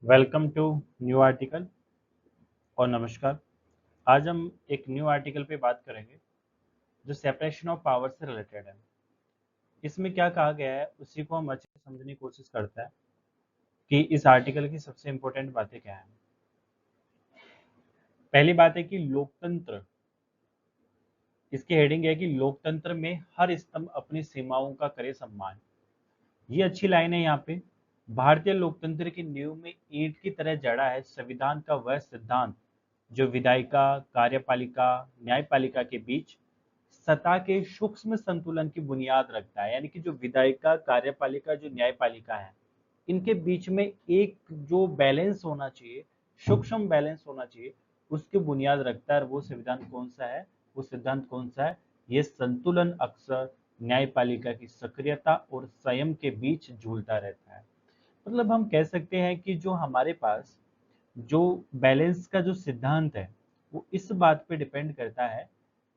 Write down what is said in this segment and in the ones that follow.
Welcome to new article और नमस्कार। आज हम एक न्यू आर्टिकल पे बात करेंगे जो सेपरेशन ऑफ पावर से रिलेटेड है। इसमें क्या कहा गया है उसी को हम अच्छे से समझने की कोशिश करते हैं कि इस आर्टिकल की सबसे इम्पोर्टेंट बातें क्या हैं। पहली बात है कि लोकतंत्र, इसकी हेडिंग है कि लोकतंत्र में हर स्तंभ अपनी सीमाओं का करे सम्मान। ये अच्छी लाइन है यहाँ पे। भारतीय लोकतंत्र की नींव में ईंट की तरह जड़ा है संविधान का वह सिद्धांत जो विधायिका, कार्यपालिका, न्यायपालिका के बीच सत्ता के सूक्ष्म संतुलन की बुनियाद रखता है। यानी कि जो विधायिका, कार्यपालिका, जो न्यायपालिका है, इनके बीच में एक जो बैलेंस होना चाहिए, सूक्ष्म बैलेंस होना चाहिए, उसकी बुनियाद रखता है। और वो संविधान कौन सा है, वो सिद्धांत कौन सा है? ये संतुलन अक्सर न्यायपालिका की सक्रियता और संयम के बीच झूलता रहता है। मतलब हम कह सकते हैं कि जो हमारे पास जो बैलेंस का जो सिद्धांत है वो इस बात पे डिपेंड करता है।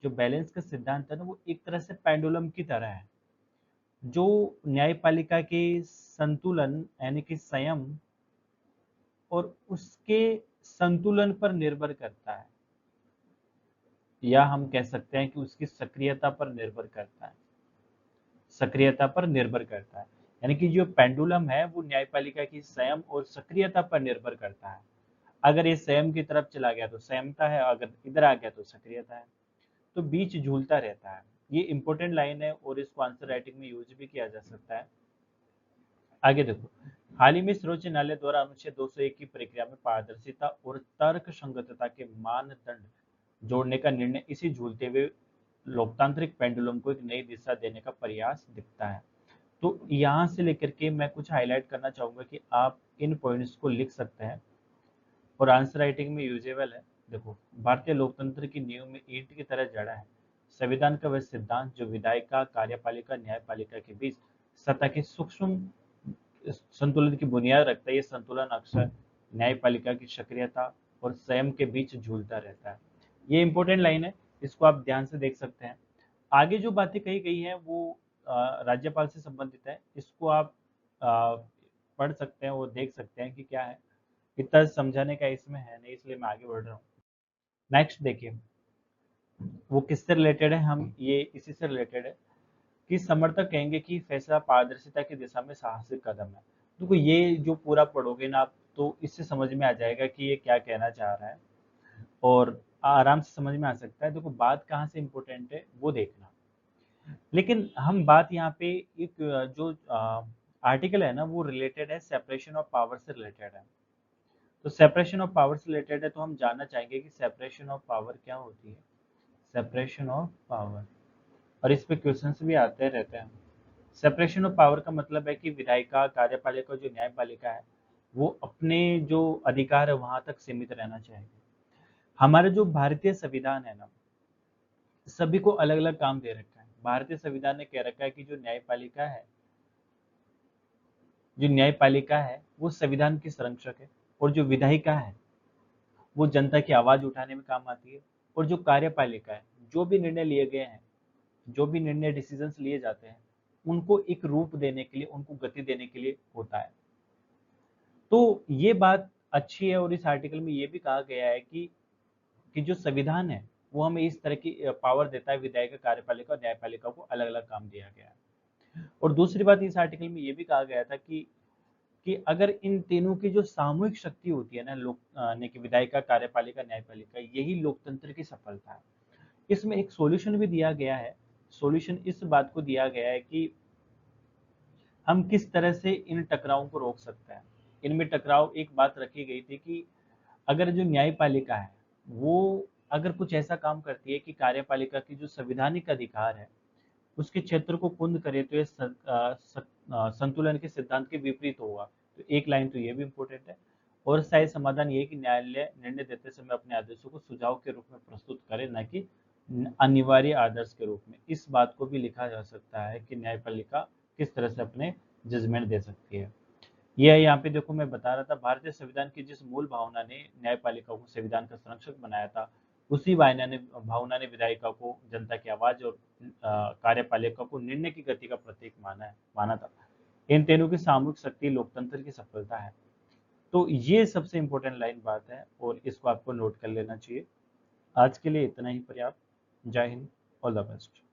जो बैलेंस का सिद्धांत है ना, वो एक तरह से पेंडुलम की तरह है जो न्यायपालिका के संतुलन यानी कि संयम और उसके संतुलन पर निर्भर करता है, या हम कह सकते हैं कि उसकी सक्रियता पर निर्भर करता है। सक्रियता पर निर्भर करता है यानी कि जो पेंडुलम है वो न्यायपालिका की संयम और सक्रियता पर निर्भर करता है। अगर ये संयम की तरफ चला गया तो संयमता है, अगर इधर आ गया तो सक्रियता है, तो बीच झूलता रहता है। ये इंपॉर्टेंट लाइन है और इसको आंसर राइटिंग में यूज भी किया जा सकता है। आगे देखो, हाल ही में सर्वोच्च न्यायालय द्वारा अनुच्छेद 201 की प्रक्रिया में पारदर्शिता और तर्क संगतता के मानदंड जोड़ने का निर्णय इसी झूलते हुए लोकतांत्रिक पेंडुलम को एक नई दिशा देने का प्रयास दिखता है। तो यहाँ से लेकर के मैं कुछ हाईलाइट करना चाहूंगा कि आप इन पॉइंट्स को लिख सकते हैं और आंसर राइटिंग में यूजेबल है। देखो, भारतीय लोकतंत्र की नींव में ईंट की तरह जड़ा है संविधान का वह सिद्धांत जो विधायिका, कार्यपालिका, न्यायपालिका के बीच सत्ता के सूक्ष्म संतुलन की बुनियाद रखता है। ये संतुलन अक्सर न्यायपालिका की सक्रियता और संयम के बीच झूलता रहता है। ये इंपॉर्टेंट लाइन है, इसको आप ध्यान से देख सकते हैं। आगे जो बातें कही गई हैं वो राज्यपाल से संबंधित है। इसको आप पढ़ सकते हैं और देख सकते हैं कि क्या है। इतना समझाने का इसमें है नहीं, इसलिए मैं आगे बढ़ रहा हूँ। नेक्स्ट देखिए, वो किससे रिलेटेड है, हम ये इसी से रिलेटेड है कि समर्थक कहेंगे कि फैसला पारदर्शिता की दिशा में साहसिक कदम है। देखो, ये जो पूरा पढ़ोगे ना आप, तो इससे समझ में आ जाएगा कि ये क्या कहना चाह रहा है और आराम से समझ में आ सकता है। देखो, बात कहाँ से इंपॉर्टेंट है वो देखना। लेकिन हम बात यहाँ पे एक जो आर्टिकल है ना वो रिलेटेड है, सेपरेशन ऑफ पावर से रिलेटेड है। तो सेपरेशन ऑफ पावर से रिलेटेड है, तो हम जानना चाहेंगे कि सेपरेशन ऑफ पावर क्या होती है। सेपरेशन ऑफ पावर, और इस पे क्वेश्चंस भी आते रहते हैं। सेपरेशन ऑफ पावर का मतलब है कि विधायिका, कार्यपालिका, जो न्यायपालिका है, वो अपने जो अधिकार है वहां तक सीमित रहना चाहिए। हमारे जो भारतीय संविधान है ना, सभी को अलग अलग काम दे रखा है। भारतीय संविधान ने कह रखा है कि जो न्यायपालिका है वो संविधान की संरक्षक है, और जो विधायिका है वो जनता की आवाज उठाने में काम आती है, और जो कार्यपालिका है, जो भी निर्णय लिए गए हैं, जो भी निर्णय डिसीजंस लिए जाते हैं, उनको एक रूप देने के लिए, उनको गति देने के लिए होता है। तो ये बात अच्छी है, और इस आर्टिकल में ये भी कहा गया है कि जो संविधान है वो हमें इस तरह की पावर देता है। विधायिका, कार्यपालिका और न्यायपालिका को अलग अलग काम दिया गया है। और दूसरी बात, इस आर्टिकल में ये भी कहा गया था कि अगर इन तीनों की जो सामूहिक शक्ति होती है ना, लोक यानी कि विधायिका, कार्यपालिका, न्यायपालिका, यही लोकतंत्र की सफलता है। इसमें एक सॉल्यूशन भी दिया गया है। सॉल्यूशन इस बात को दिया गया है कि हम किस तरह से इन टकरावों को रोक सकते हैं। इनमें टकराव, एक बात रखी गई थी कि अगर जो न्यायपालिका है वो अगर कुछ ऐसा काम करती है कि कार्यपालिका की जो संवैधानिक अधिकार है उसके क्षेत्र को कुंद करे, तो ये संतुलन के सिद्धांत के विपरीत होगा। तो एक लाइन तो ये भी इम्पोर्टेंट है। और शायद समाधान ये है कि न्यायालय निर्णय देते समय अपने आदेशों को सुझाव के रूप में प्रस्तुत करे, न कि अनिवार्य आदर्श के रूप में। इस बात को भी लिखा जा सकता है कि न्यायपालिका किस तरह से अपने जजमेंट दे सकती है। यह यहाँ पे देखो, मैं बता रहा था, भारतीय संविधान की जिस मूल भावना ने न्यायपालिका को संविधान का संरक्षक बनाया था, उसी भावना ने विधायिका को जनता की आवाज और कार्यपालिका को निर्णय की गति का प्रतीक माना था। इन तीनों की सामूहिक शक्ति लोकतंत्र की सफलता है। तो ये सबसे इंपॉर्टेंट लाइन बात है और इसको आपको नोट कर लेना चाहिए। आज के लिए इतना ही पर्याप्त। जय हिंद, ऑल द बेस्ट।